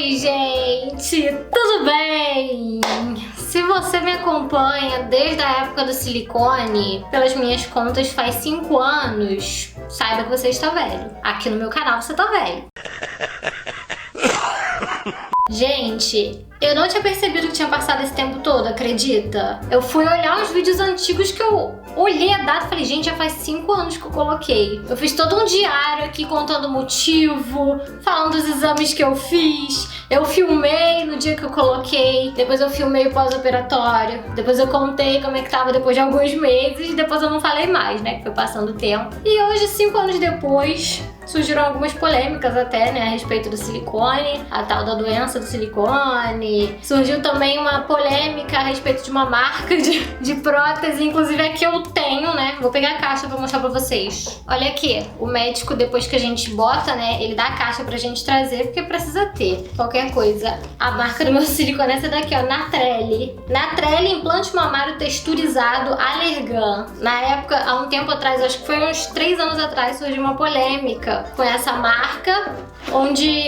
Oi, gente! Tudo bem? Se você me acompanha desde a época do silicone, pelas minhas contas faz 5 anos, saiba que você está velho. Aqui no meu canal você tá velho. Gente, eu não tinha percebido que tinha passado esse tempo todo, acredita? Eu fui olhar os vídeos antigos que eu olhei a data e falei, gente, já faz 5 anos que eu coloquei. Eu fiz todo um diário aqui contando o motivo, falando dos exames que eu fiz. Eu filmei no dia que eu coloquei, depois eu filmei o pós-operatório, depois eu contei como é que tava depois de alguns meses, depois eu não falei mais, né, que foi passando o tempo. E hoje, 5 anos depois, surgiram algumas polêmicas até, né, a respeito do silicone, a tal da doença do silicone. Surgiu também uma polêmica a respeito de uma marca de prótese, inclusive a que eu tenho, né. Vou pegar a caixa pra mostrar pra vocês. Olha aqui, o médico, depois que a gente bota, né, ele dá a caixa pra gente trazer, porque precisa ter qualquer coisa. A marca do meu silicone é essa daqui, ó, Natrelle. Natrelle Implante Mamário Texturizado Allergan. Na época, há um tempo atrás, acho que foi uns 3 anos atrás, surgiu uma polêmica com essa marca, onde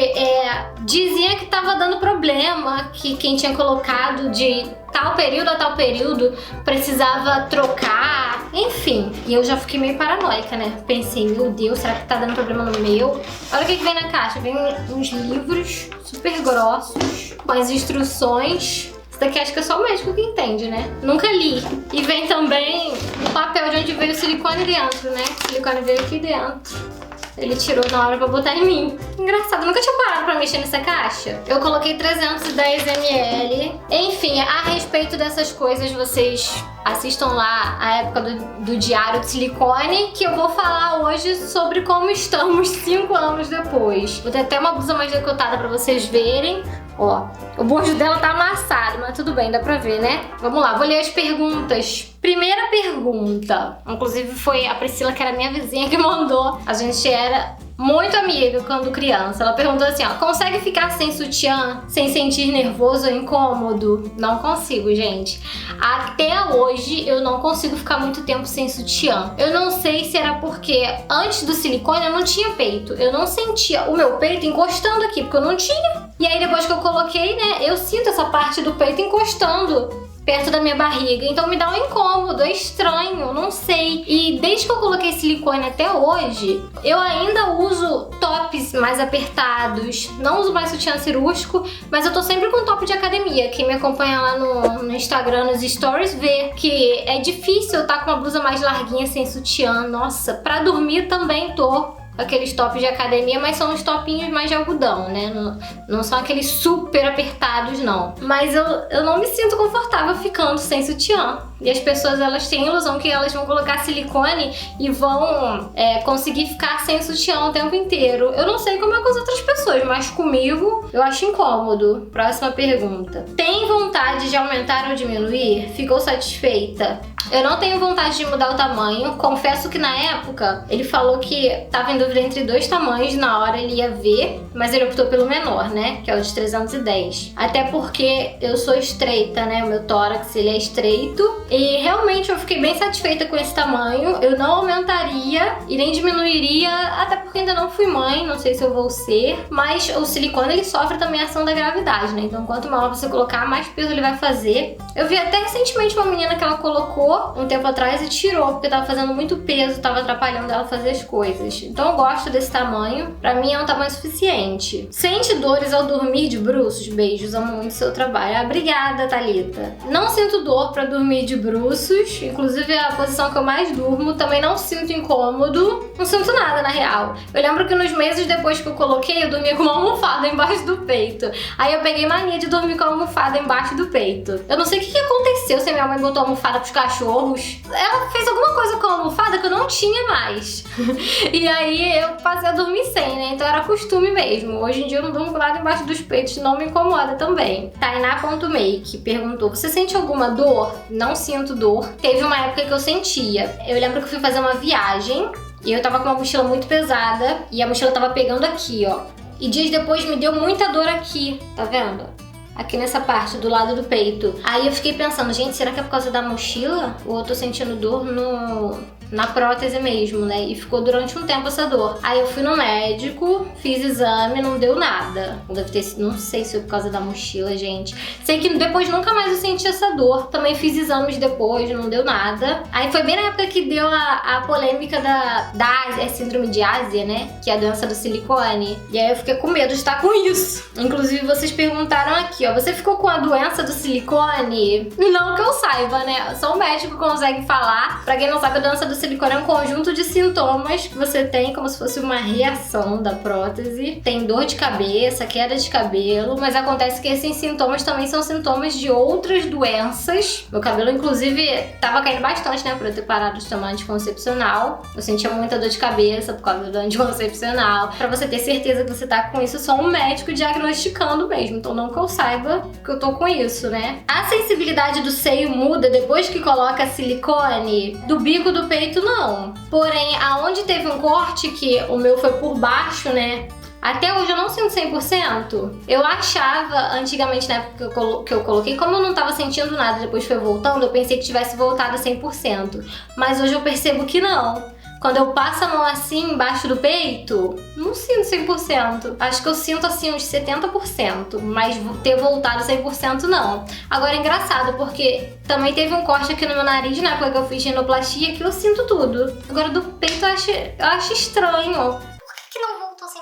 dizia que tava dando problema, que quem tinha colocado de tal período a tal período precisava trocar, enfim. E eu já fiquei meio paranoica, né? Pensei, meu Deus, será que tá dando problema no meu? Olha o que vem na caixa, vem uns livros super grossos, com as instruções. Isso daqui acho que é só o médico que entende, né? Nunca li. E vem também o papel de onde veio o silicone dentro, né? O silicone veio aqui dentro. Ele tirou na hora pra botar em mim. Engraçado, eu nunca tinha parado pra mexer nessa caixa. Eu coloquei 310 ml. Enfim, a respeito dessas coisas, vocês assistam lá a época do diário de silicone, que eu vou falar hoje sobre como estamos 5 anos depois. Vou ter até uma blusa mais decotada pra vocês verem. Ó, o bojo dela tá amassado, mas tudo bem, dá pra ver, né? Vamos lá, vou ler as perguntas. Primeira pergunta, inclusive foi a Priscila, que era minha vizinha, que mandou. A gente era muito amiga quando criança. Ela perguntou assim, ó, consegue ficar sem sutiã, sem sentir nervoso ou incômodo? Não consigo, gente. Até hoje eu não consigo ficar muito tempo sem sutiã. Eu não sei se era porque antes do silicone eu não tinha peito. Eu não sentia o meu peito encostando aqui, porque eu não tinha. E aí depois que eu coloquei, né, eu sinto essa parte do peito encostando perto da minha barriga, então me dá um incômodo, é estranho, não sei. E desde que eu coloquei silicone até hoje, eu ainda uso tops mais apertados, não uso mais sutiã cirúrgico, mas eu tô sempre com top de academia. Quem me acompanha lá no Instagram, nos stories, vê que é difícil eu estar com uma blusa mais larguinha sem sutiã. Nossa, pra dormir também tô aqueles tops de academia, mas são uns topinhos mais de algodão, né? Não são aqueles super apertados, não. Mas eu não me sinto confortável ficando sem sutiã. E as pessoas, elas têm a ilusão que elas vão colocar silicone e vão conseguir ficar sem sutiã o tempo inteiro. Eu não sei como é com as outras pessoas, mas comigo eu acho incômodo. Próxima pergunta. Tem vontade de aumentar ou diminuir? Ficou satisfeita? Eu não tenho vontade de mudar o tamanho. Confesso que na época ele falou que tava em dúvida entre 2 tamanhos. Na hora ele ia ver, mas ele optou pelo menor, né? Que é o de 310. Até porque eu sou estreita, né? O meu tórax, ele é estreito. E realmente eu fiquei bem satisfeita com esse tamanho. Eu não aumentaria e nem diminuiria, até porque ainda não fui mãe, não sei se eu vou ser. Mas o silicone, ele sofre também a ação da gravidade, né? Então quanto maior você colocar, mais peso ele vai fazer. Eu vi até recentemente uma menina que ela colocou um tempo atrás e tirou, porque tava fazendo muito peso, tava atrapalhando ela fazer as coisas. Então eu gosto desse tamanho, pra mim é um tamanho suficiente. Sente dores ao dormir de bruços? Beijos, amo muito seu trabalho. Obrigada, Thalita. Não sinto dor pra dormir de bruços, inclusive é a posição que eu mais durmo. Também não sinto incômodo, não sinto nada na real. Eu lembro que nos meses depois que eu coloquei, eu dormia com uma almofada embaixo do peito. Aí eu peguei mania de dormir com a almofada embaixo do peito. Eu não sei o que aconteceu, se a minha mãe botou a almofada pros cachorros. Ela fez alguma coisa com a almofada que eu não tinha mais. E aí eu passei a dormir sem, né? Então era costume mesmo. Hoje em dia eu não durmo com nada embaixo dos peitos, não me incomoda também. Tainá.make perguntou, você sente alguma dor? Não sinto dor. Teve uma época que eu sentia. Eu lembro que eu fui fazer uma viagem e eu tava com uma mochila muito pesada e a mochila tava pegando aqui, ó. E dias depois me deu muita dor aqui, tá vendo? Aqui nessa parte do lado do peito. Aí eu fiquei pensando, gente, será que é por causa da mochila? Ou eu tô sentindo dor na prótese mesmo, né? E ficou durante um tempo essa dor. Aí eu fui no médico, fiz exame, não deu nada. Deve ter, não sei se foi por causa da mochila, gente. Sei que depois nunca mais eu senti essa dor. Também fiz exames depois, não deu nada. Aí foi bem na época que deu a polêmica da Ásia, é síndrome de Ásia, né? Que é a doença do silicone. E aí eu fiquei com medo de estar com isso. Inclusive vocês perguntaram aqui, ó, você ficou com a doença do silicone? Não que eu saiba, né? Só o médico consegue falar. Pra quem não sabe, a doença do silicone é um conjunto de sintomas que você tem como se fosse uma reação da prótese. Tem dor de cabeça, queda de cabelo, mas acontece que esses sintomas também são sintomas de outras doenças. Meu cabelo, inclusive, tava caindo bastante, né? Por eu ter parado de tomar anticoncepcional. Eu sentia muita dor de cabeça por causa do anticoncepcional. Pra você ter certeza que você tá com isso, só um médico diagnosticando mesmo. Então não que eu saiba que eu tô com isso, né? A sensibilidade do seio muda depois que coloca silicone? Do bico do peito, não. Porém, aonde teve um corte, que o meu foi por baixo, né? Até hoje eu não sinto 100%. Eu achava, antigamente, na época que eu coloquei, como eu não tava sentindo nada, depois foi voltando, eu pensei que tivesse voltado a 100%. Mas hoje eu percebo que não. Quando eu passo a mão assim, embaixo do peito, não sinto 100%. Acho que eu sinto assim uns 70%, mas ter voltado 100% não. Agora é engraçado, porque também teve um corte aqui no meu nariz, na época que eu fiz rinoplastia, que eu sinto tudo. Agora do peito eu acho estranho. Por que não voltou 100%?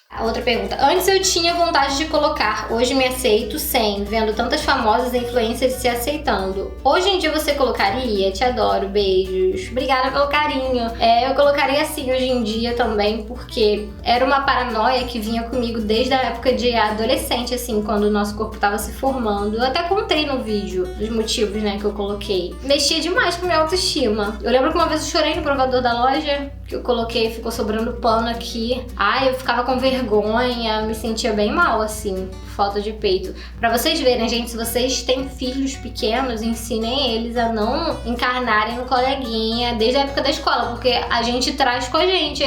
A outra pergunta. Antes eu tinha vontade de colocar, hoje me aceito sem, vendo tantas famosas influências se aceitando. Hoje em dia você colocaria? Te adoro, beijos. Obrigada pelo carinho. Eu colocaria assim hoje em dia também, porque era uma paranoia que vinha comigo desde a época de adolescente, assim, quando o nosso corpo tava se formando. Eu até contei no vídeo dos motivos, né, que eu coloquei. Mexia demais com minha autoestima. Eu lembro que uma vez eu chorei no provador da loja, que eu coloquei, ficou sobrando pano aqui. Ai, eu ficava com vergonha, me sentia bem mal, assim, falta de peito. Pra vocês verem, gente, se vocês têm filhos pequenos, ensinem eles a não encarnarem no coleguinha desde a época da escola, porque a gente traz com a gente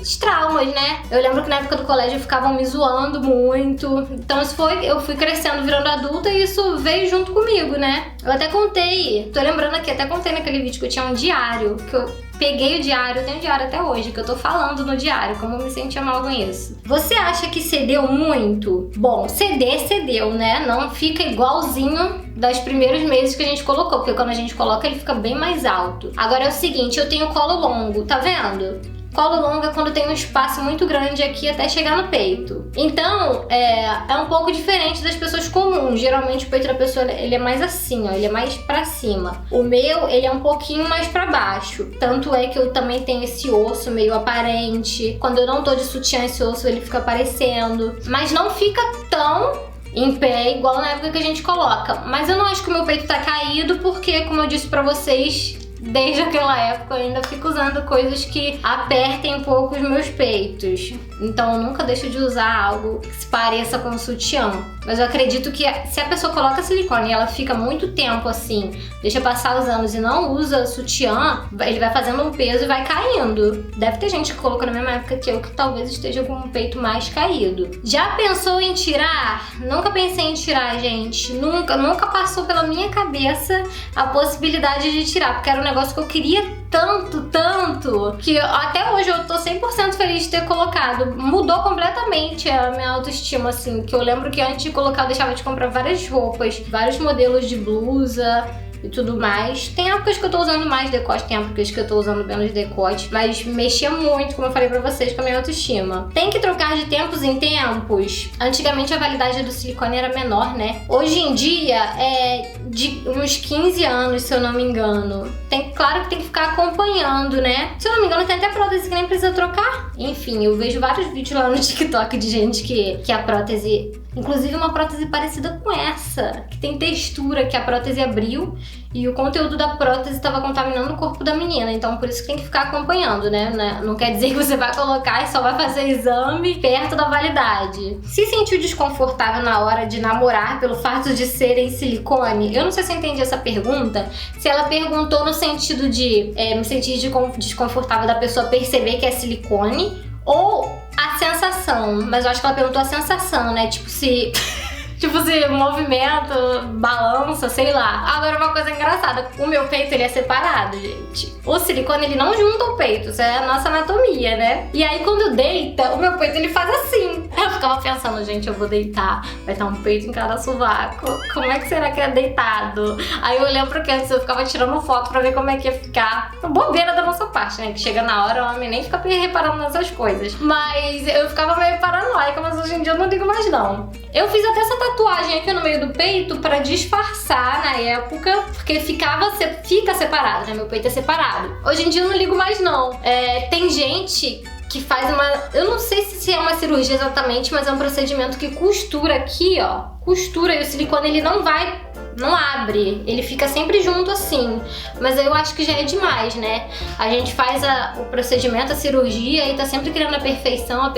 os traumas, né? Eu lembro que na época do colégio ficavam me zoando muito. Então eu fui crescendo, virando adulta, e isso veio junto comigo, né? Eu até contei, tô lembrando aqui, até contei naquele vídeo que eu tinha um diário, que eu peguei o diário, eu tenho um diário até hoje, que eu tô falando no diário, como eu me sentia mal com isso. Você acha que cedeu muito? Bom, cedeu, né? Não fica igualzinho dos primeiros meses que a gente colocou, porque quando a gente coloca ele fica bem mais alto. Agora é o seguinte, eu tenho colo longo, tá vendo? Colo longo é quando tem um espaço muito grande aqui até chegar no peito. Então, é um pouco diferente das pessoas comuns. Geralmente o peito da pessoa, ele é mais assim, ó, ele é mais pra cima. O meu, ele é um pouquinho mais pra baixo. Tanto é que eu também tenho esse osso meio aparente. Quando eu não tô de sutiã, esse osso ele fica aparecendo. Mas não fica tão em pé, igual na época que a gente coloca. Mas eu não acho que o meu peito tá caído, porque, como eu disse pra vocês, desde aquela época eu ainda fico usando coisas que apertem um pouco os meus peitos. Então eu nunca deixo de usar algo que se pareça com um sutiã. Mas eu acredito que se a pessoa coloca silicone e ela fica muito tempo assim, deixa passar os anos e não usa sutiã, ele vai fazendo um peso e vai caindo. Deve ter gente que colocou na mesma época que eu, que talvez esteja com um peito mais caído. Já pensou em tirar? Nunca pensei em tirar, gente. Nunca passou pela minha cabeça a possibilidade de tirar, porque era um negócio que eu queria tanto, que até hoje eu tô 100% feliz de ter colocado. Mudou completamente a minha autoestima, assim, que eu lembro que antes de colocar eu deixava de comprar várias roupas, vários modelos de blusa e tudo mais. Tem épocas que eu tô usando mais decote, tem épocas que eu tô usando menos decote, mas mexia muito, como eu falei pra vocês, com a minha autoestima. Tem que trocar de tempos em tempos. Antigamente a validade do silicone era menor, né? Hoje em dia é de uns 15 anos, se eu não me engano. Claro que tem que ficar acompanhando, né? Se eu não me engano, tem até prótese que nem precisa trocar. Enfim, eu vejo vários vídeos lá no TikTok de gente que a prótese... Inclusive uma prótese parecida com essa, que tem textura, que a prótese abriu e o conteúdo da prótese estava contaminando o corpo da menina. Então por isso que tem que ficar acompanhando, né? Não quer dizer que você vai colocar e só vai fazer exame perto da validade. Se sentiu desconfortável na hora de namorar pelo fato de serem silicone? Eu não sei se eu entendi essa pergunta. Se ela perguntou no sentido de me sentir desconfortável da pessoa perceber que é silicone, ou a sensação, mas eu acho que ela perguntou a sensação, né? Tipo, se Tipo, se movimenta, balança, sei lá. Agora, uma coisa engraçada, o meu peito, ele é separado, gente. O silicone, ele não junta o peito, isso é a nossa anatomia, né? E aí, quando deita, o meu peito, ele faz assim. Eu ficava pensando, gente, eu vou deitar, vai estar um peito em cada sovaco. Como é que será que é deitado? Aí eu lembro que antes eu ficava tirando foto pra ver como é que ia ficar. Bobeira da nossa parte, né? Que chega na hora, o homem nem fica reparando nessas coisas. Mas eu ficava meio paranoica, mas hoje em dia eu não ligo mais, não. Eu fiz até essa tatuagem aqui no meio do peito pra disfarçar na época, porque fica separado, né? Meu peito é separado. Hoje em dia eu não ligo mais, não. Tem gente que faz uma... Eu não sei se é uma cirurgia exatamente, mas é um procedimento que costura aqui, ó. Costura e o silicone, ele não abre, ele fica sempre junto assim, mas eu acho que já é demais, né? A gente faz o procedimento, a cirurgia e tá sempre querendo a perfeição.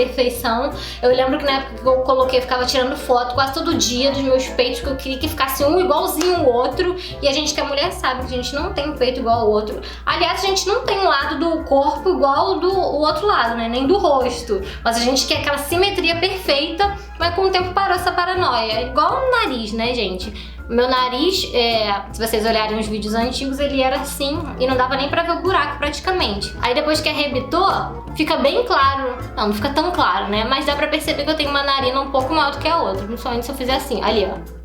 Eu lembro que na época que eu coloquei, eu ficava tirando foto quase todo dia dos meus peitos, que eu queria que ficasse um igualzinho o outro, e a gente que é mulher sabe que a gente não tem um peito igual ao outro. Aliás, a gente não tem um lado do corpo igual ao do outro lado, né? Nem do rosto, mas a gente quer aquela simetria perfeita, mas com o tempo parou essa paranoia. Igual o nariz, né, gente? Meu nariz, se vocês olharem os vídeos antigos, ele era assim e não dava nem pra ver o buraco praticamente. Aí depois que arrebitou, fica bem claro. Não fica tão claro, né? Mas dá pra perceber que eu tenho uma narina um pouco maior do que a outra, principalmente se eu fizer assim, ali, ó.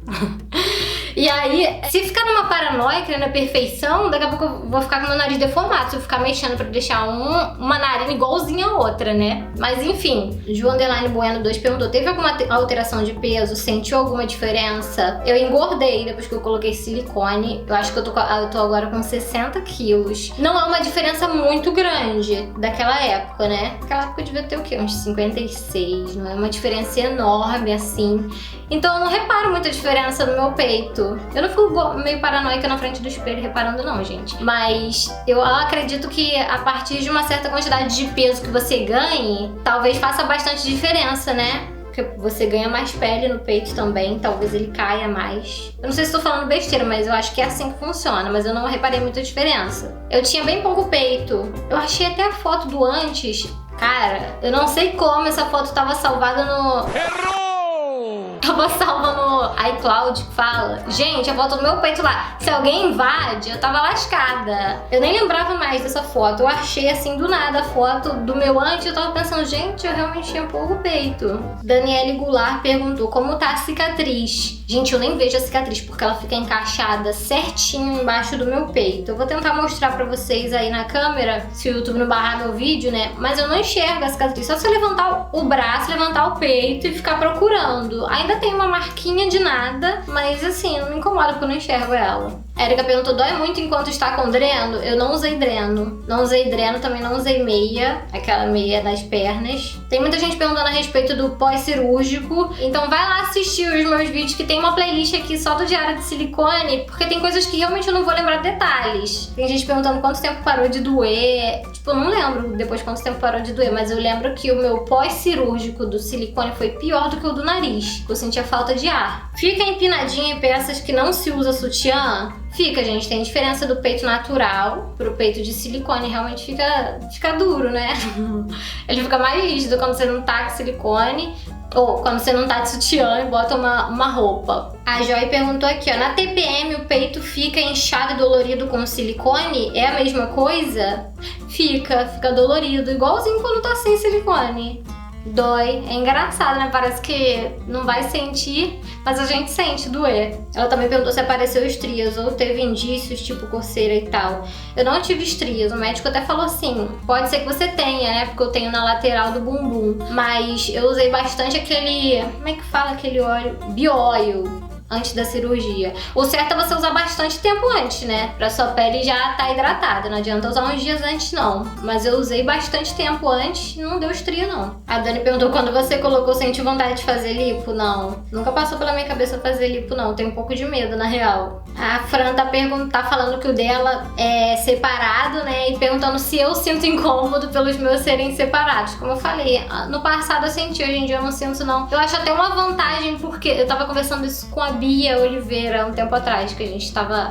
E aí, se ficar numa paranoia, querendo a perfeição, daqui a pouco eu vou ficar com meu nariz deformado. Se eu ficar mexendo pra deixar uma narina igualzinha a outra, né? Mas enfim, João Underline Bueno 2 perguntou: teve alguma alteração de peso? Sentiu alguma diferença? Eu engordei depois que eu coloquei silicone. Eu acho que eu tô agora com 60 quilos. Não é uma diferença muito grande daquela época, né? Naquela época eu devia ter o quê? Uns 56. Não é uma diferença enorme assim. Então eu não reparo muita diferença no meu peito. Eu não fico meio paranoica na frente do espelho reparando, não, gente. Mas eu acredito que a partir de uma certa quantidade de peso que você ganhe, talvez faça bastante diferença, né? Porque você ganha mais pele no peito também, talvez ele caia mais. Eu não sei se tô falando besteira, mas eu acho que é assim que funciona, mas eu não reparei muita diferença. Eu tinha bem pouco peito. Eu achei até a foto do antes. Cara, eu não sei como essa foto tava salvada no... Errou! Tava salva no iCloud, que fala. Gente, a foto do meu peito lá. Se alguém invade, eu tava lascada. Eu nem lembrava mais dessa foto. Eu achei assim do nada a foto do meu antes. Eu tava pensando, gente, eu realmente tinha pouco peito. Daniele Goulart perguntou como tá a cicatriz. Gente, eu nem vejo a cicatriz porque ela fica encaixada certinho embaixo do meu peito. Eu vou tentar mostrar pra vocês aí na câmera, se o YouTube não barrar meu vídeo, né? Mas eu não enxergo a cicatriz. Só se eu levantar o braço, levantar o peito e ficar procurando. Ainda tem uma marquinha de nada, mas assim, não me incomoda porque eu não enxergo ela. Érica perguntou: dói muito enquanto está com dreno? Eu não usei dreno. Não usei dreno, também não usei meia. Aquela meia das pernas. Tem muita gente perguntando a respeito do pós-cirúrgico. Então vai lá assistir os meus vídeos, que tem uma playlist aqui só do diário de silicone, porque tem coisas que realmente eu não vou lembrar detalhes. Tem gente perguntando quanto tempo parou de doer. Tipo, eu não lembro depois quanto tempo parou de doer, mas eu lembro que o meu pós-cirúrgico do silicone foi pior do que o do nariz. Eu sentia falta de ar. Fica empinadinha em peças que não se usa sutiã? Fica, gente. Tem diferença do peito natural pro peito de silicone. Realmente fica duro, né? Ele fica mais rígido quando você não tá com silicone, ou quando você não tá de sutiã e bota uma roupa. A Joy perguntou aqui, ó: na TPM o peito fica inchado e dolorido com silicone? É a mesma coisa? Fica dolorido, igualzinho quando tá sem silicone. Dói. É engraçado, né? Parece que não vai sentir, mas a gente sente doer. Ela também perguntou se apareceu estrias ou teve indícios, tipo coceira e tal. Eu não tive estrias. O médico até falou assim: pode ser que você tenha, né? Porque eu tenho na lateral do bumbum. Mas eu usei bastante aquele... como é que fala aquele óleo? Bio-oil. Antes da cirurgia. O certo é você usar bastante tempo antes, né? Pra sua pele já tá hidratada. Não adianta usar uns dias antes, não. Mas eu usei bastante tempo antes e não deu estria, não. A Dani perguntou: quando você colocou, sentiu vontade de fazer lipo? Não. Nunca passou pela minha cabeça fazer lipo, não. Tenho um pouco de medo, na real. A Fran tá falando que o dela é separado, né? E perguntando se eu sinto incômodo pelos meus serem separados. Como eu falei, no passado eu senti, hoje em dia eu não sinto, não. Eu acho até uma vantagem, porque eu tava conversando isso com a Bia Oliveira um tempo atrás, que a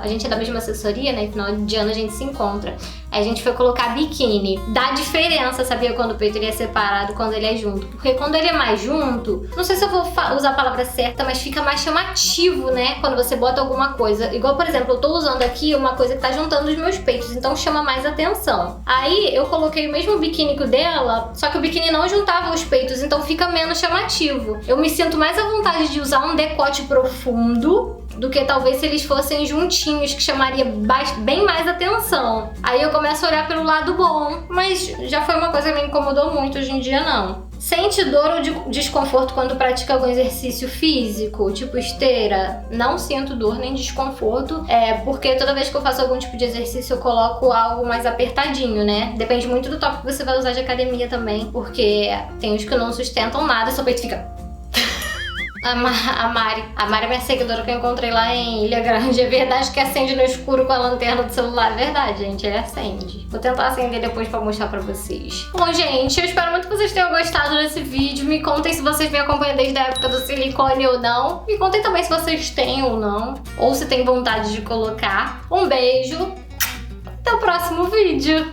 gente é da mesma assessoria, né? Final de ano a gente se encontra. Aí a gente foi colocar biquíni. Dá diferença, sabia, quando o peito ele é separado, quando ele é junto. Porque quando ele é mais junto, não sei se eu vou usar a palavra certa, mas fica mais chamativo, né? Quando você bota alguma coisa. Igual, por exemplo, eu tô usando aqui uma coisa que tá juntando os meus peitos, então chama mais atenção. Aí eu coloquei o mesmo biquíni que o dela, só que o biquíni não juntava os peitos, então fica menos chamativo. Eu me sinto mais à vontade de usar um decote profundo do que talvez se eles fossem juntinhos, que chamaria bem mais atenção. Aí eu começo a olhar pelo lado bom, mas já foi uma coisa que me incomodou muito, hoje em dia não. Sente dor ou desconforto quando pratica algum exercício físico, tipo esteira? Não sinto dor nem desconforto, porque toda vez que eu faço algum tipo de exercício eu coloco algo mais apertadinho, né? Depende muito do top que você vai usar de academia também, porque tem uns que não sustentam nada, seu peito fica... A Mari é minha seguidora que eu encontrei lá em Ilha Grande. É verdade que acende no escuro com a lanterna do celular. É verdade, gente, acende. Vou tentar acender depois pra mostrar pra vocês. Bom, gente, eu espero muito que vocês tenham gostado desse vídeo. Me contem se vocês me acompanham desde a época do silicone ou não. Me contem também se vocês têm ou não, ou se tem vontade de colocar. Um beijo, até o próximo vídeo.